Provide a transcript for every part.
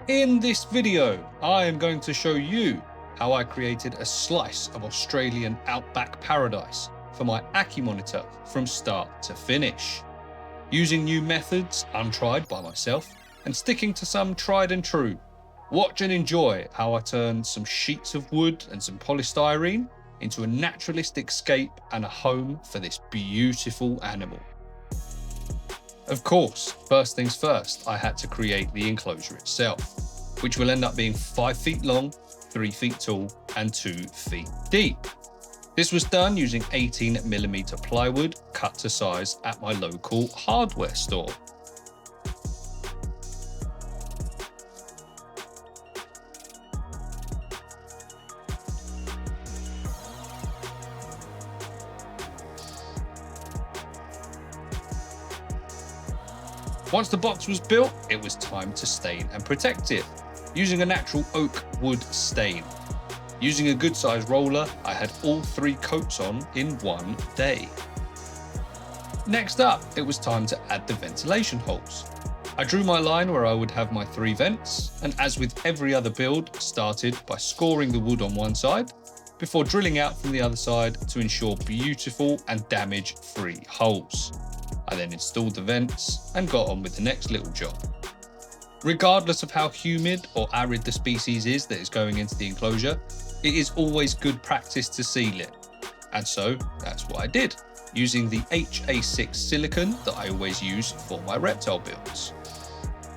In this video, I am going to show you how I created a slice of Australian outback paradise for my ACKIE monitor from start to finish. Using new methods untried by myself and sticking to some tried and true. Watch and enjoy how I turn some sheets of wood and some polystyrene into a naturalistic scape and a home for this beautiful animal. Of course, first things first, I had to create the enclosure itself, which will end up being 5 feet long, 3 feet tall, and 2 feet deep. This was done using 18mm plywood cut to size at my local hardware store. Once the box was built, it was time to stain and protect it, using a natural oak wood stain. Using a good sized roller, I had all 3 coats on in one day. Next up, it was time to add the ventilation holes. I drew my line where I would have my 3 vents, and as with every other build, started by scoring the wood on one side, before drilling out from the other side to ensure beautiful and damage-free holes. I then installed the vents and got on with the next little job. Regardless of how humid or arid the species is that is going into the enclosure, it is always good practice to seal it. And so that's what I did, using the HA6 silicone that I always use for my reptile builds.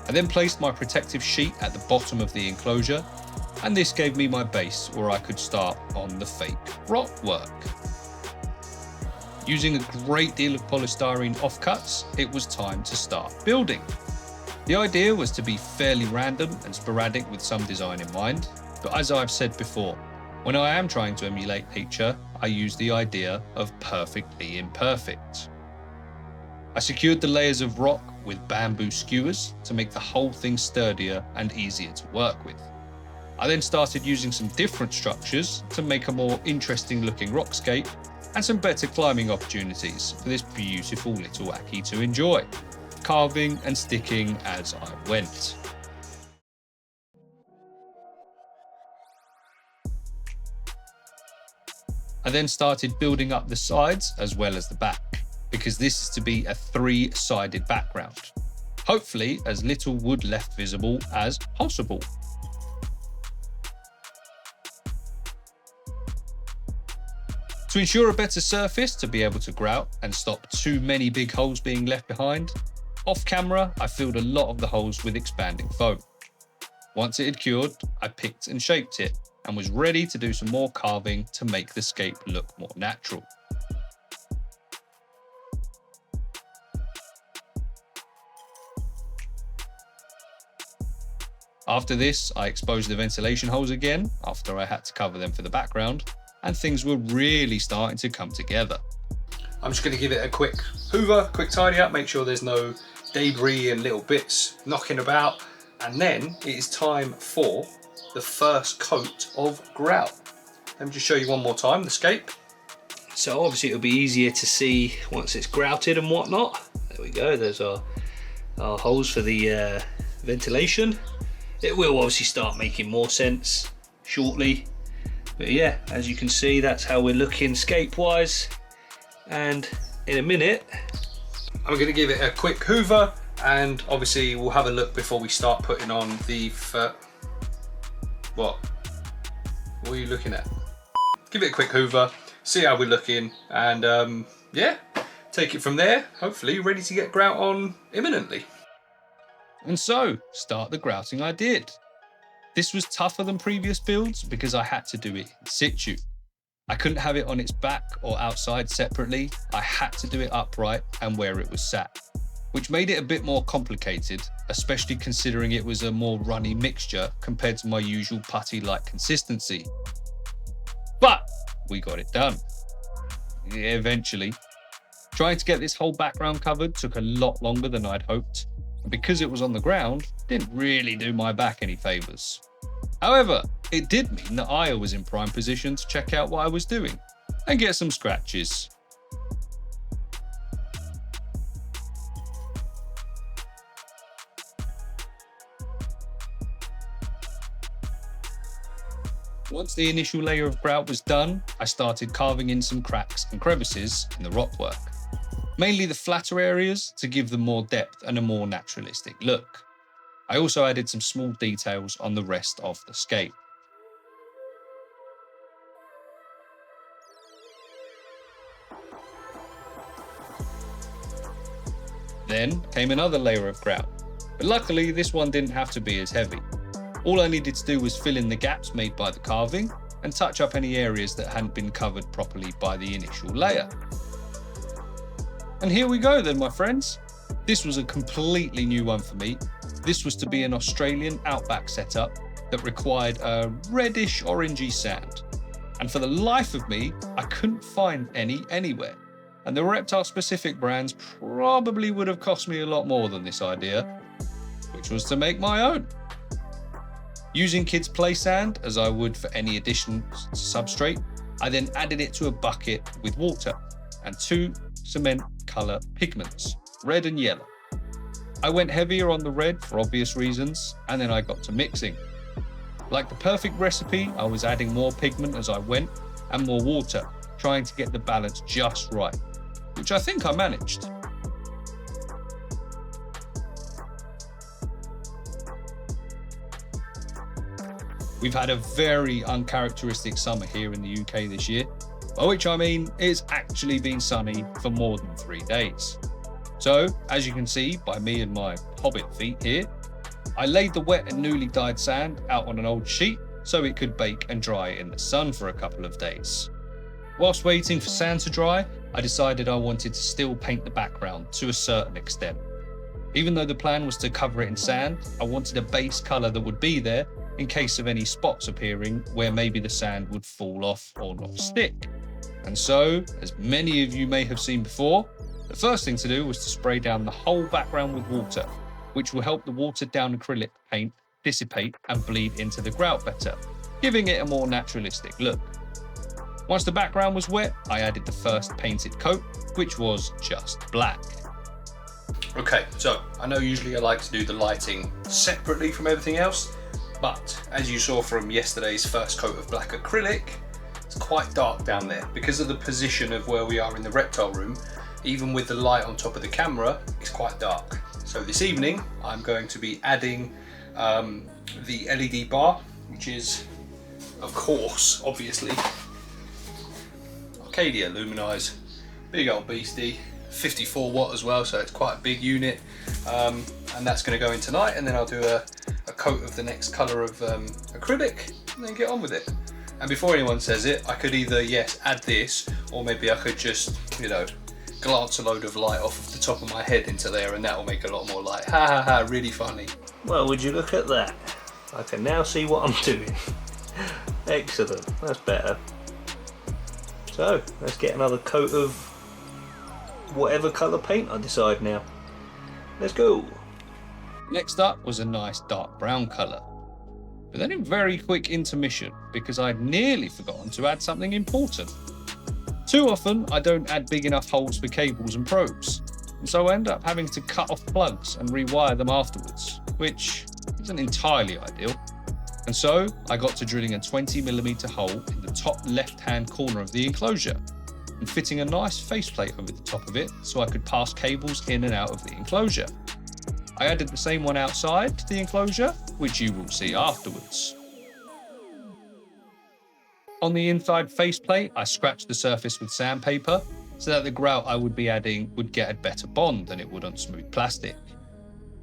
I then placed my protective sheet at the bottom of the enclosure, and this gave me my base where I could start on the fake rock work. Using a great deal of polystyrene offcuts, it was time to start building. The idea was to be fairly random and sporadic with some design in mind, but as I've said before, when I am trying to emulate nature, I use the idea of perfectly imperfect. I secured the layers of rock with bamboo skewers to make the whole thing sturdier and easier to work with. I then started using some different structures to make a more interesting looking rockscape and some better climbing opportunities for this beautiful little ACKIE to enjoy, carving and sticking as I went. I then started building up the sides as well as the back, because this is to be a 3-sided background. Hopefully as little wood left visible as possible. To ensure a better surface to be able to grout and stop too many big holes being left behind, off camera I filled a lot of the holes with expanding foam. Once it had cured, I picked and shaped it and was ready to do some more carving to make the scape look more natural. After this, I exposed the ventilation holes again after I had to cover them for the background, and things were really starting to come together. I'm just going to give it a quick hoover, quick tidy up, make sure there's no debris and little bits knocking about, and then it is time for the first coat of grout. Let me just show you one more time the scape. So obviously it'll be easier to see once it's grouted and whatnot. There we go, there's our holes for the ventilation. It will obviously start making more sense shortly. But yeah, as you can see, that's how we're looking scape wise. And in a minute, I'm going to give it a quick hoover, and obviously we'll have a look before we start putting on the What are you looking at? Give it a quick hoover, see how we're looking, and yeah, take it from there. Hopefully ready to get grout on imminently. And so, start the grouting I did. This was tougher than previous builds because I had to do it in situ. I couldn't have it on its back or outside separately. I had to do it upright and where it was sat, which made it a bit more complicated, especially considering it was a more runny mixture compared to my usual putty-like consistency. But we got it done. Eventually. Trying to get this whole background covered took a lot longer than I'd hoped, and because it was on the ground, didn't really do my back any favours. However, it did mean that I was in prime position to check out what I was doing and get some scratches. Once the initial layer of grout was done, I started carving in some cracks and crevices in the rockwork. Mainly the flatter areas to give them more depth and a more naturalistic look. I also added some small details on the rest of the scape. Then came another layer of grout, but luckily this one didn't have to be as heavy. All I needed to do was fill in the gaps made by the carving and touch up any areas that hadn't been covered properly by the initial layer. And here we go then, my friends. This was a completely new one for me. This was to be an Australian outback setup that required a reddish orangey sand. And for the life of me, I couldn't find any anywhere. And the reptile specific brands probably would have cost me a lot more than this idea, which was to make my own. Using kids' play sand as I would for any addition to substrate, I then added it to a bucket with water and 2 cement colour pigments, red and yellow. I went heavier on the red for obvious reasons, and then I got to mixing. Like the perfect recipe, I was adding more pigment as I went and more water, trying to get the balance just right, which I think I managed. We've had a very uncharacteristic summer here in the UK this year, by which I mean it's actually been sunny for more than 3 days. So, as you can see by me and my hobbit feet here, I laid the wet and newly dyed sand out on an old sheet so it could bake and dry in the sun for a couple of days. Whilst waiting for sand to dry, I decided I wanted to still paint the background to a certain extent. Even though the plan was to cover it in sand, I wanted a base colour that would be there in case of any spots appearing where maybe the sand would fall off or not stick. And so, as many of you may have seen before, the first thing to do was to spray down the whole background with water, which will help the watered down acrylic paint dissipate and bleed into the grout better, giving it a more naturalistic look. Once the background was wet, I added the first painted coat, which was just black. Okay, so I know usually I like to do the lighting separately from everything else, but as you saw from yesterday's first coat of black acrylic, it's quite dark down there. Because of the position of where we are in the reptile room, even with the light on top of the camera, it's quite dark. So this evening, I'm going to be adding the LED bar, which is, of course, obviously, ACKIE Luminize, big old beastie, 54 watt as well, so it's quite a big unit. And that's going to go in tonight, and then I'll do a coat of the next colour of acrylic, and then get on with it. And before anyone says it, I could either, yes, add this, or maybe I could just, you know, glance a load of light off of the top of my head into there, and that will make a lot more light. Ha ha ha, really funny. Well, would you look at that? I can now see what I'm doing. Excellent, that's better. So, let's get another coat of whatever colour paint I decide now. Let's go. Next up was a nice dark brown colour, but then a very quick intermission because I'd nearly forgotten to add something important. Too often I don't add big enough holes for cables and probes, and so I end up having to cut off plugs and rewire them afterwards, which isn't entirely ideal. And so I got to drilling a 20mm hole in the top left hand corner of the enclosure and fitting a nice faceplate over the top of it so I could pass cables in and out of the enclosure. I added the same one outside to the enclosure, which you will see afterwards. On the inside faceplate, I scratched the surface with sandpaper so that the grout I would be adding would get a better bond than it would on smooth plastic.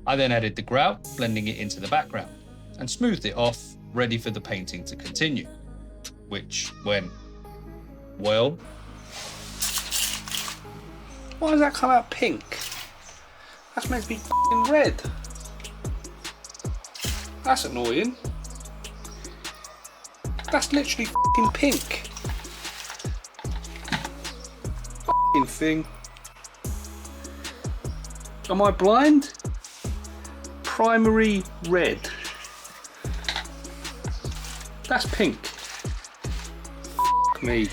I then added the grout, blending it into the background, and smoothed it off, ready for the painting to continue. Which went well. Why does that come out pink? That's meant to be f***ing red. That's annoying. That's literally f***ing pink. F***ing thing. Am I blind? Primary red. That's pink. F*** me.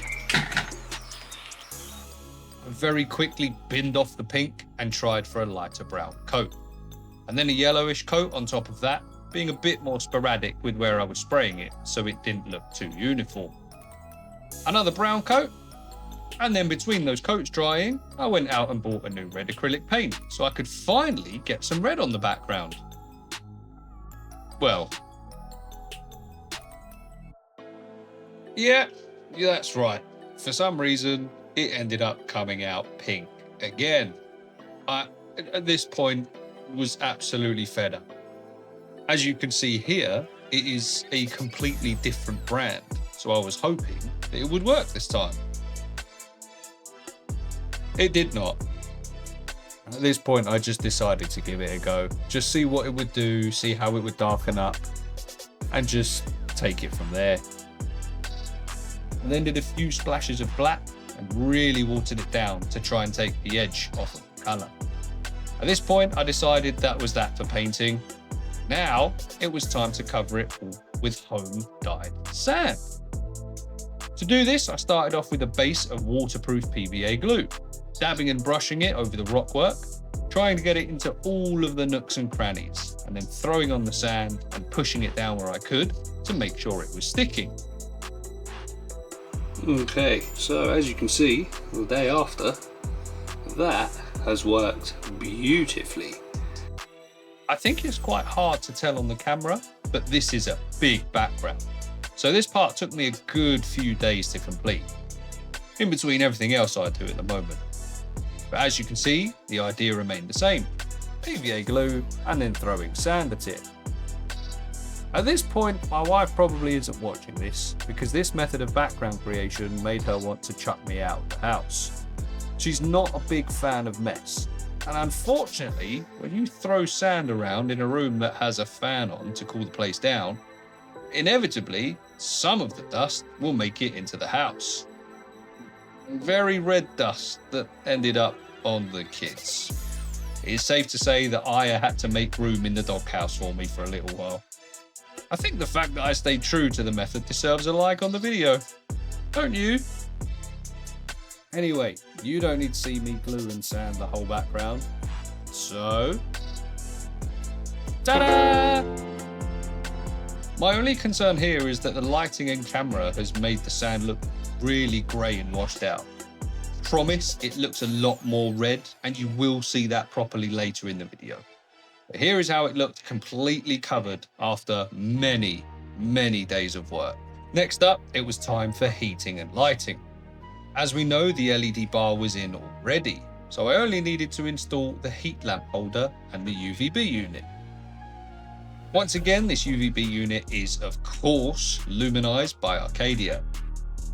I very quickly binned off the pink and tried for a lighter brown coat. And then a yellowish coat on top of that being a bit more sporadic with where I was spraying it so it didn't look too uniform. Another brown coat, and then between those coats drying, I went out and bought a new red acrylic paint so I could finally get some red on the background. Well, yeah, that's right. For some reason, it ended up coming out pink again. I, at this point, was absolutely fed up. As you can see here, it is a completely different brand, so I was hoping that it would work this time. It did not. At this point, I just decided to give it a go. Just see what it would do, see how it would darken up, and just take it from there. I then did a few splashes of black and really watered it down to try and take the edge off of the colour. At this point, I decided that was that for painting. Now, it was time to cover it all with home-dyed sand. To do this, I started off with a base of waterproof PVA glue, dabbing and brushing it over the rockwork, trying to get it into all of the nooks and crannies, and then throwing on the sand and pushing it down where I could to make sure it was sticking. Okay, so as you can see, the day after, that has worked beautifully. I think it's quite hard to tell on the camera, but this is a big background. So this part took me a good few days to complete, in between everything else I do at the moment. But as you can see, the idea remained the same. PVA glue and then throwing sand at it. At this point, my wife probably isn't watching this because this method of background creation made her want to chuck me out of the house. She's not a big fan of mess. And unfortunately, when you throw sand around in a room that has a fan on to cool the place down, inevitably, some of the dust will make it into the house. Very red dust that ended up on the kids. It is safe to say that Aya had to make room in the doghouse for me for a little while. I think the fact that I stayed true to the method deserves a like on the video. Don't you? Anyway, you don't need to see me glue and sand the whole background. So, ta-da! My only concern here is that the lighting and camera has made the sand look really grey and washed out. Promise it looks a lot more red, and you will see that properly later in the video. But here is how it looked completely covered after many, many days of work. Next up, it was time for heating and lighting. As we know, the LED bar was in already, so I only needed to install the heat lamp holder and the UVB unit. Once again, this UVB unit is, of course, luminized by ACKIE.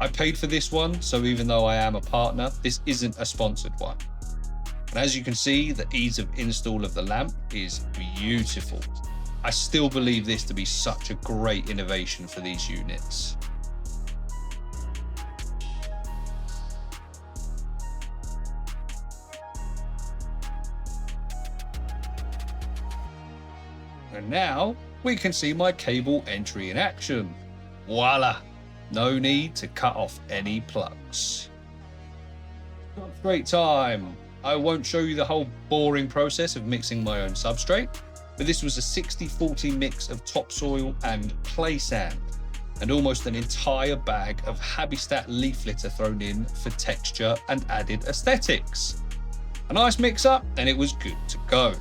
I paid for this one, so even though I am a partner, this isn't a sponsored one. And as you can see, the ease of install of the lamp is beautiful. I still believe this to be such a great innovation for these units. And now we can see my cable entry in action. Voila! No need to cut off any plugs. Substrate time. I won't show you the whole boring process of mixing my own substrate, but this was a 60-40 mix of topsoil and clay sand, and almost an entire bag of Habitat leaf litter thrown in for texture and added aesthetics. A nice mix up, and it was good to go.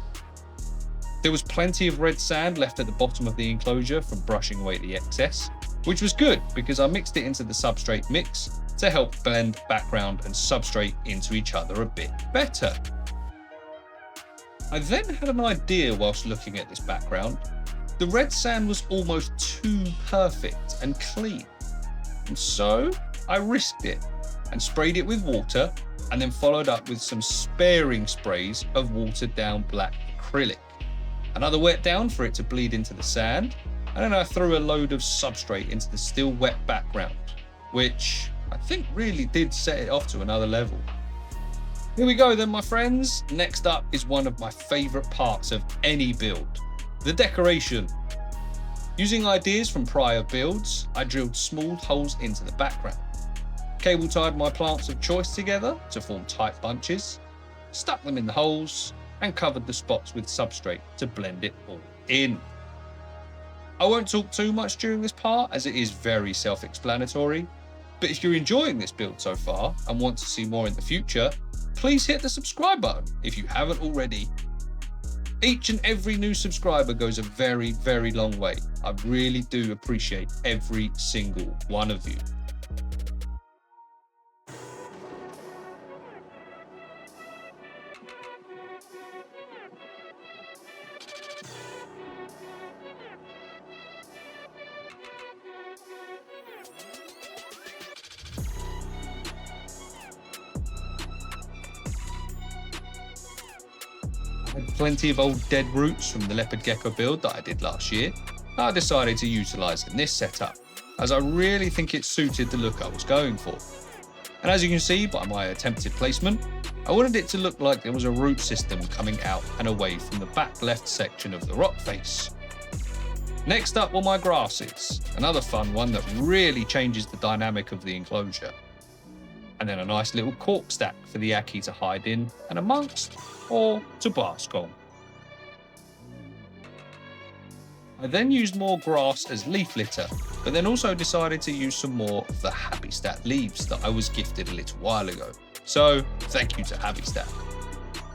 There was plenty of red sand left at the bottom of the enclosure from brushing away the excess, which was good because I mixed it into the substrate mix to help blend background and substrate into each other a bit better. I then had an idea whilst looking at this background. The red sand was almost too perfect and clean, and so I risked it and sprayed it with water, and then followed up with some sparing sprays of watered down black acrylic. Another wet down for it to bleed into the sand, and then I threw a load of substrate into the still wet background, which I think really did set it off to another level. Here we go then, my friends. Next up is one of my favourite parts of any build, the decoration. Using ideas from prior builds, I drilled small holes into the background, cable tied my plants of choice together to form tight bunches, stuck them in the holes, and covered the spots with substrate to blend it all in. I won't talk too much during this part as it is very self-explanatory, but if you're enjoying this build so far and want to see more in the future, please hit the subscribe button if you haven't already. Each and every new subscriber goes a very, very long way. I really do appreciate every single one of you. I had plenty of old dead roots from the leopard gecko build that I did last year. I decided to utilise in this setup, as I really think it suited the look I was going for. And as you can see by my attempted placement, I wanted it to look like there was a root system coming out and away from the back left section of the rock face. Next up were my grasses, another fun one that really changes the dynamic of the enclosure. And then a nice little cork stack for the ACKIE to hide in and amongst, or to bask on. I then used more grass as leaf litter, but then also decided to use some more of the Happystat leaves that I was gifted a little while ago. So thank you to Happystat.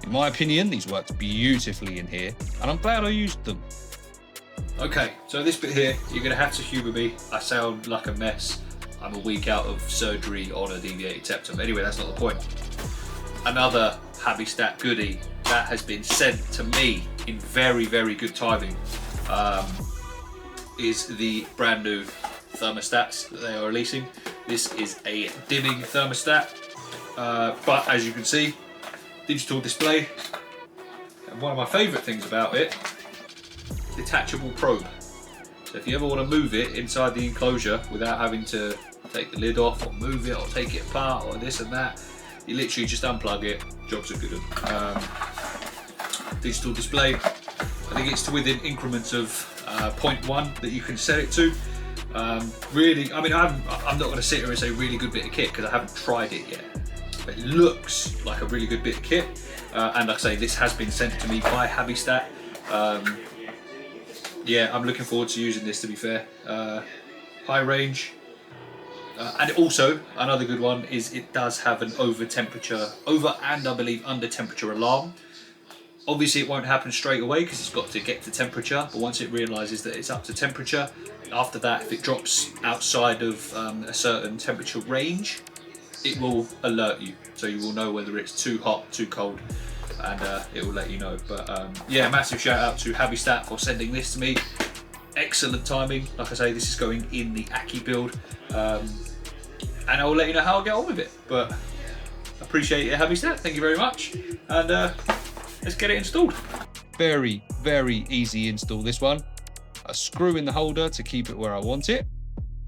In my opinion, these worked beautifully in here, and I'm glad I used them. Okay, so this bit here, you're going to have to humour me. I sound like a mess. I'm a week out of surgery on a deviated septum. Anyway, that's not the point. Another Happystat goodie that has been sent to me in very, very good timing is the brand new thermostats that they are releasing. This is a dimming thermostat, but as you can see, digital display. And one of my favourite things about it, detachable probe. So if you ever want to move it inside the enclosure without having to take the lid off or move it or take it apart or this and that, you literally just unplug it, jobs are good. Digital display, I think it's to within increments of 0.1 that you can set it to. Really, I mean, I'm not going to sit here and say really good bit of kit because I haven't tried it yet. But it looks like a really good bit of kit. And like I say, this has been sent to me by Happystat. Yeah, I'm looking forward to using this, to be fair. High range. And also, another good one is it does have an over and I believe under temperature alarm. Obviously it won't happen straight away because it's got to get to temperature, but once it realises that it's up to temperature, after that, if it drops outside of a certain temperature range, it will alert you. So you will know whether it's too hot, too cold, and it will let you know. But yeah, massive shout out to Happystat for sending this to me. Excellent timing. Like I say, this is going in the ACKIE build. And I will let you know how I get on with it. But appreciate it, Happystat. Thank you very much. And let's get it installed. Very, very easy install, this one. A screw in the holder to keep it where I want it.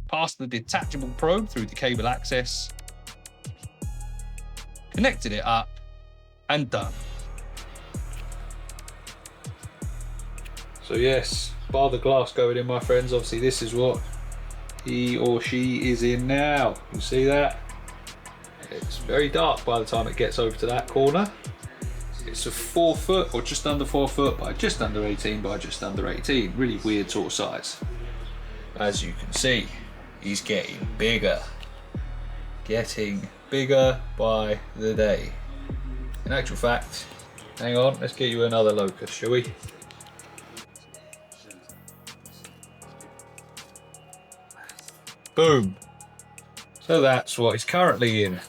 Pass the detachable probe through the cable access. Connected it up and done. So yes, bar the glass going in, my friends. Obviously this is what he or she is in now. You see that? It's very dark by the time it gets over to that corner. It's a 4 foot or just under 4 foot by just under 18 by just under 18. Really weird sort of size. As you can see, he's getting bigger. Getting bigger by the day. In actual fact, hang on, let's get you another locust, shall we? Boom. So that's what it's currently in.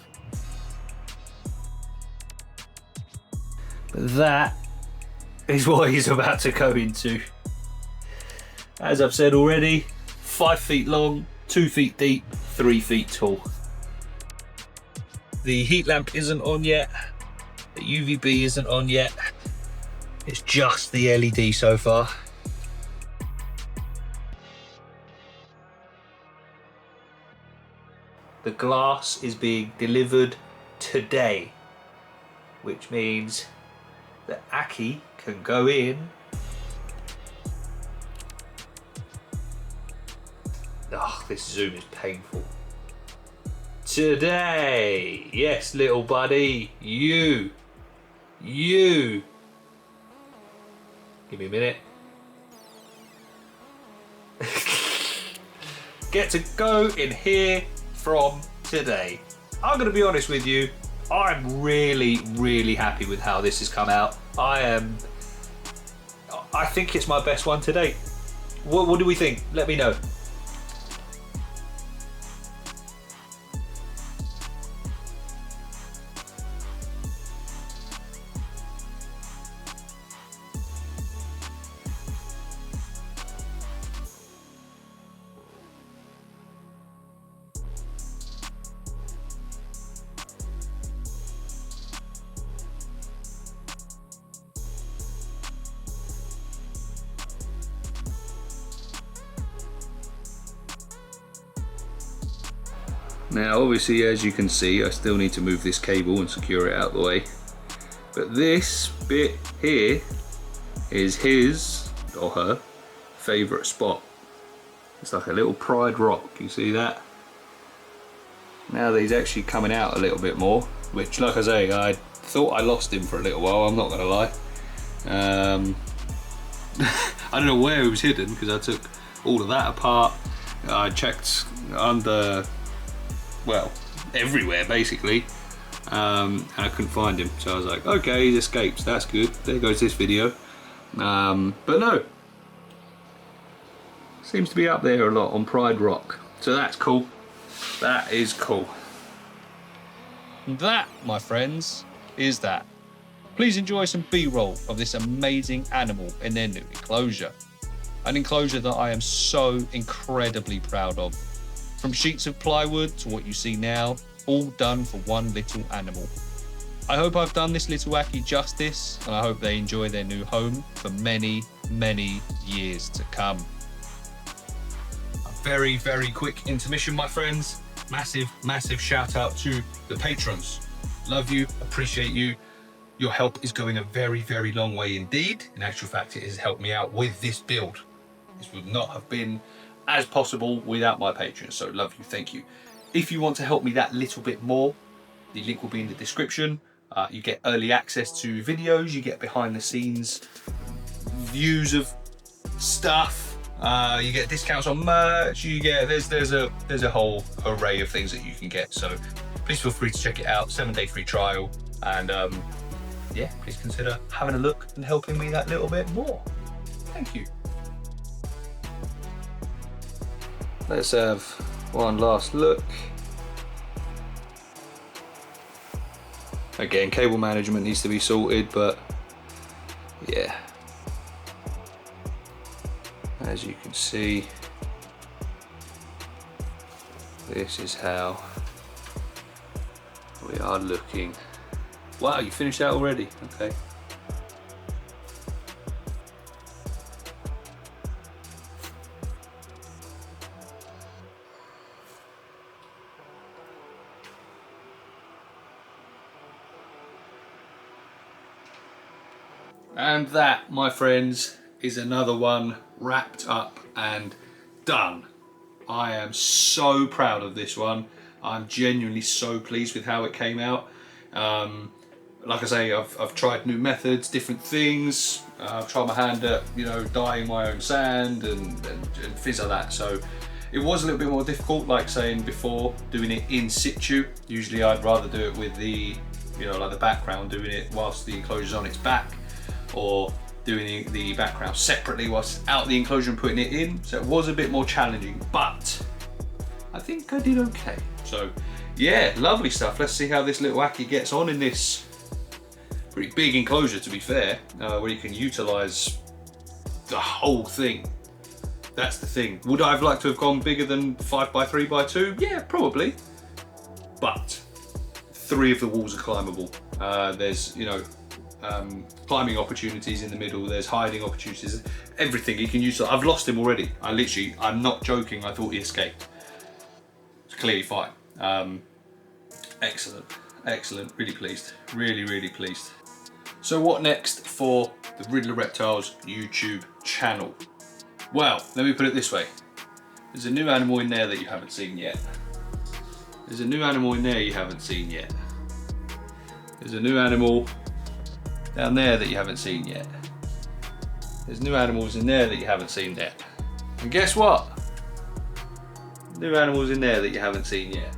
But that is what he's about to go into. As I've said already, 5 feet long, 2 feet deep, 3 feet tall. The heat lamp isn't on yet, the UVB isn't on yet, it's just the LED so far. The glass is being delivered today, which means that ACKIE can go in. Oh, this zoom is painful. Today, yes, little buddy, you. Give me a minute. get to go in here from today. I'm going to be honest with you, I'm really happy with how this has come out. I think it's my best one to date. What do we think? Let me know. Now obviously, as you can see, I still need to move this cable and secure it out the way. But this bit here is his or her favourite spot. It's like a little pride rock, you see that? Now that he's actually coming out a little bit more, which like I say, I thought I lost him for a little while, I'm not going to lie. I don't know where he was hidden because I took all of that apart. I checked under, well, everywhere basically, and I couldn't find him, so I was like, okay, he's escaped, that's good, there goes this video. But no, seems to be up there a lot on Pride Rock, so that's cool. That is cool. That, my friends, is that. Please enjoy some B-roll of this amazing animal in their new enclosure. An enclosure that I am so incredibly proud of. From sheets of plywood to what you see now, all done for one little animal. I hope I've done this little Ackie justice, and I hope they enjoy their new home for many years to come. A very quick intermission, my friends. Massive shout out to the patrons. Love you, appreciate you. Your help is going a very long way indeed. In actual fact, it has helped me out with this build. This would not have been as possible without my patrons, so love you, thank you. If you want to help me that little bit more, the link will be in the description. You get early access to videos, you get behind the scenes views of stuff, you get discounts on merch, you get there's a whole array of things that you can get, so please feel free to check it out. 7-day free trial, and yeah, please consider having a look and helping me that little bit more. Thank you. Let's have one last look. Again, cable management needs to be sorted, but yeah. As you can see, this is how we are looking. Wow, you finished that already? Okay. And that, my friends, is another one wrapped up and done. I am so proud of this one. I'm genuinely so pleased with how it came out. Like I say, I've tried new methods, different things. I've tried my hand at, you know, dyeing my own sand and things like that. So it was a little bit more difficult, like saying before, doing it in situ. Usually I'd rather do it with the, you know, like the background, doing it whilst the enclosure's on its back, or doing the background separately whilst out the enclosure and putting it in. So it was a bit more challenging, but I think I did okay. So yeah, lovely stuff. Let's see how this little Ackie gets on in this pretty big enclosure, to be fair, where you can utilize the whole thing. That's the thing. Would I have liked to have gone bigger than 5x3x2? Yeah, probably. But 3 of the walls are climbable. There's, you know, climbing opportunities in the middle, there's hiding opportunities, everything you can use. I've lost him already. I'm not joking, I thought he escaped. It's clearly fine. Excellent, really pleased, really pleased. So what next for the Riddler Reptiles YouTube channel? Well, let me put it this way. There's a new animal in there that you haven't seen yet. There's a new animal in there you haven't seen yet. There's a new animal down there that you haven't seen yet. There's new animals in there that you haven't seen yet. And guess what? new animals in there that you haven't seen yet.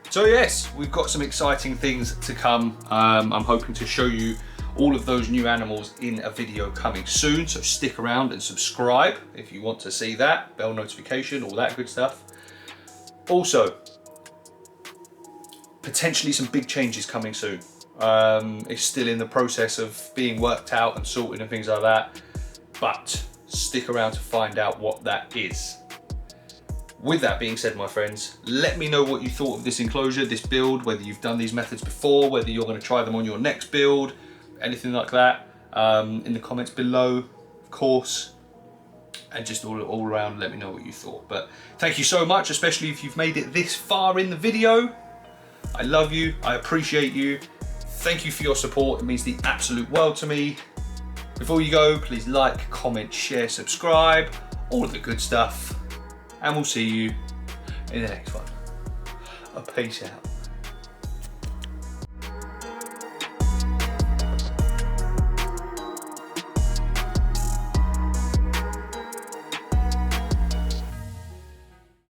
So yes, we've got some exciting things to come. I'm hoping to show you all of those new animals in a video coming soon, so stick around and subscribe if you want to see that, bell notification, all that good stuff. Also, potentially some big changes coming soon. It's still in the process of being worked out and sorted and things like that, but stick around to find out what that is. With that being said, my friends, let me know what you thought of this enclosure, this build, whether you've done these methods before, whether you're going to try them on your next build, anything like that, in the comments below, of course, and just all around let me know what you thought. But thank you so much, especially if you've made it this far in the video. I love you, I appreciate you, thank you for your support, it means the absolute world to me. Before you go, please like, comment, share, subscribe, all of the good stuff. And we'll see you in the next one. Peace out.